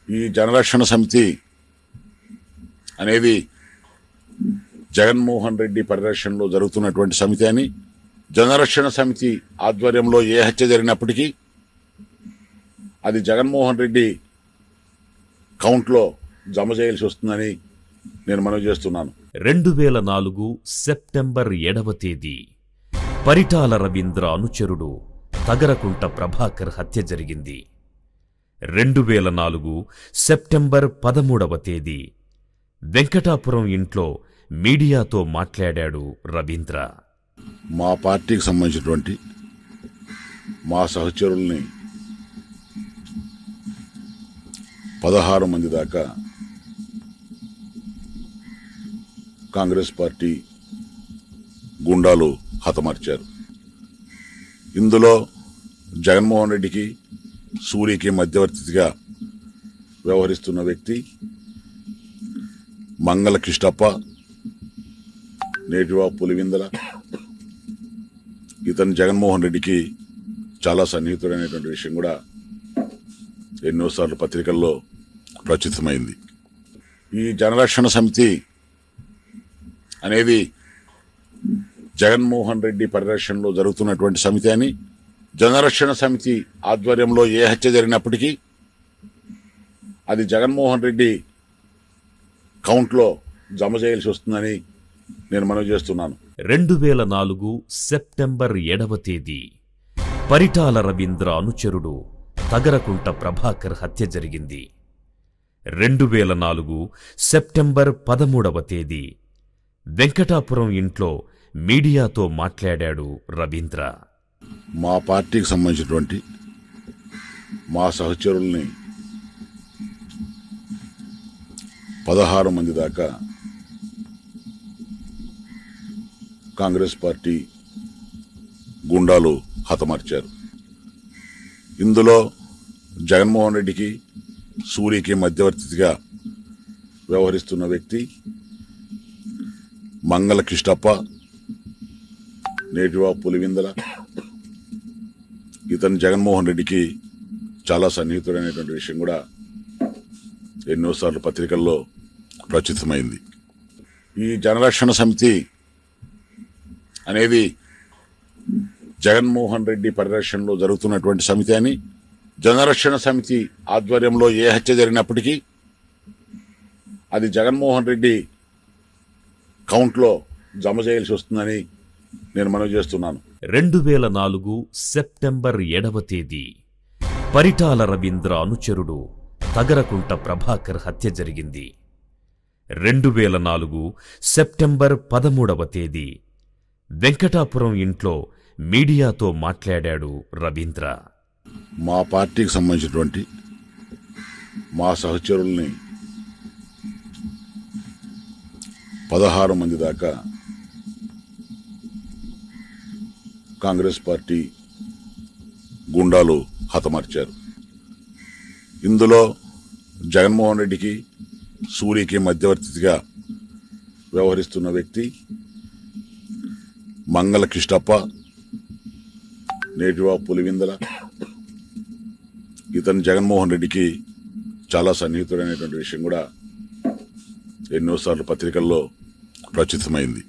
ఈ జనరక్షణ సమితి అనేది జగన్మోహన్ రెడ్డి పరిరక్షణలో జరుగుతున్నటువంటి సమితి అని, జనరక్షణ సమితి ఆధ్వర్యంలో ఏ హత్య జరిగినప్పటికీ అది జగన్మోహన్ రెడ్డి కౌంట్లో జమ చేయాల్సి వస్తుందని నేను మనవి చేస్తున్నాను. 2004 సెప్టెంబర్ 7వ తేదీ పరిటాల రవీంద్ర అనుచరుడు తగరకుంట ప్రభాకర్ హత్య జరిగింది. 2004 సెప్టెంబర్ 13వ తేదీ వెంకటాపురం ఇంట్లో మీడియాతో మాట్లాడాడు రవీంద్ర. మా పార్టీకి సంబంధించినటువంటి మా సహచరుల్ని 16 మంది దాకా కాంగ్రెస్ పార్టీ గుండాలు హతమార్చారు. ఇందులో జగన్మోహన్ రెడ్డికి సూరికి మధ్యవర్తిగా వ్యవహరిస్తున్న వ్యక్తి మంగళ కిష్టప్ప, నేటివా పులివిందల. ఇతను జగన్మోహన్ రెడ్డికి చాలా సన్నిహితుడైనటువంటి విషయం కూడా ఎన్నోసార్లు పత్రికల్లో ప్రచురితమైంది. ఈ జనరక్షణ సమితి అనేది జగన్మోహన్ రెడ్డి పరిరక్షణలో జరుగుతున్నటువంటి సమితి అని, జనరక్షణ సమితి ఆధ్వర్యంలో ఏ హత్య జరిగినప్పటికీ అది జగన్మోహన్ రెడ్డి కౌంట్లో జమ చేయాల్సి వస్తుందని నేను మనవి చేస్తున్నాను. 2004 సెప్టెంబర్ 7వ తేదీ పరిటాల రవీంద్ర అనుచరుడు తగరకుంట ప్రభాకర్ హత్య జరిగింది. 2004 సెప్టెంబర్ 13వ తేదీ వెంకటాపురం ఇంట్లో మీడియాతో మాట్లాడాడు రవీంద్ర. మా పార్టీకి సంబంధించినటువంటి మా సహచరుల్ని 16 మంది దాకా కాంగ్రెస్ పార్టీ గుండాలు హతమార్చారు. ఇందులో జగన్మోహన్ రెడ్డికి సూరికి మధ్యవర్తిగా వ్యవహరిస్తున్న వ్యక్తి మంగళ కిష్టప్ప, నేటివా పులివిందల. ఇతను జగన్మోహన్ రెడ్డికి చాలా సన్నిహితుడైనటువంటి విషయం కూడా ఎన్నోసార్లు పత్రికల్లో ప్రచురితమైంది. ఈ జనరక్షణ సమితి అనేది జగన్మోహన్ రెడ్డి పరిరక్షణలో జరుగుతున్నటువంటి సమితి అని, జనరక్షణ సమితి ఆధ్వర్యంలో ఏ హత్య జరిగినప్పటికీ అది జగన్మోహన్ రెడ్డి కౌంట్లో జమ చేయాల్సి వస్తుందని నేను మనవి చేస్తున్నాను. 2004 సెప్టెంబర్ 7వ తేదీ పరిటాల రవీంద్ర అనుచరుడు తగరకుంట ప్రభాకర్ హత్య జరిగింది. 2004 సెప్టెంబర్ 13వ తేదీ వెంకటాపురం ఇంట్లో మీడియాతో మాట్లాడాడు రవీంద్ర. మా పార్టీకి సంబంధించినటువంటి మా సహచరుల్ని 16 మంది దాకా కాంగ్రెస్ పార్టీ గుండాలు హతమార్చారు. ఇందులో జగన్మోహన్ రెడ్డికి సూరికి మధ్యవర్తిగా వ్యవహరిస్తున్న వ్యక్తి మంగళ కిష్టప్ప, నేటివా పులివిందల. ఇతను జగన్మోహన్ రెడ్డికి చాలా సన్నిహితుడైనటువంటి విషయం కూడా ఎన్నోసార్లు పత్రికల్లో ప్రచురితమైంది.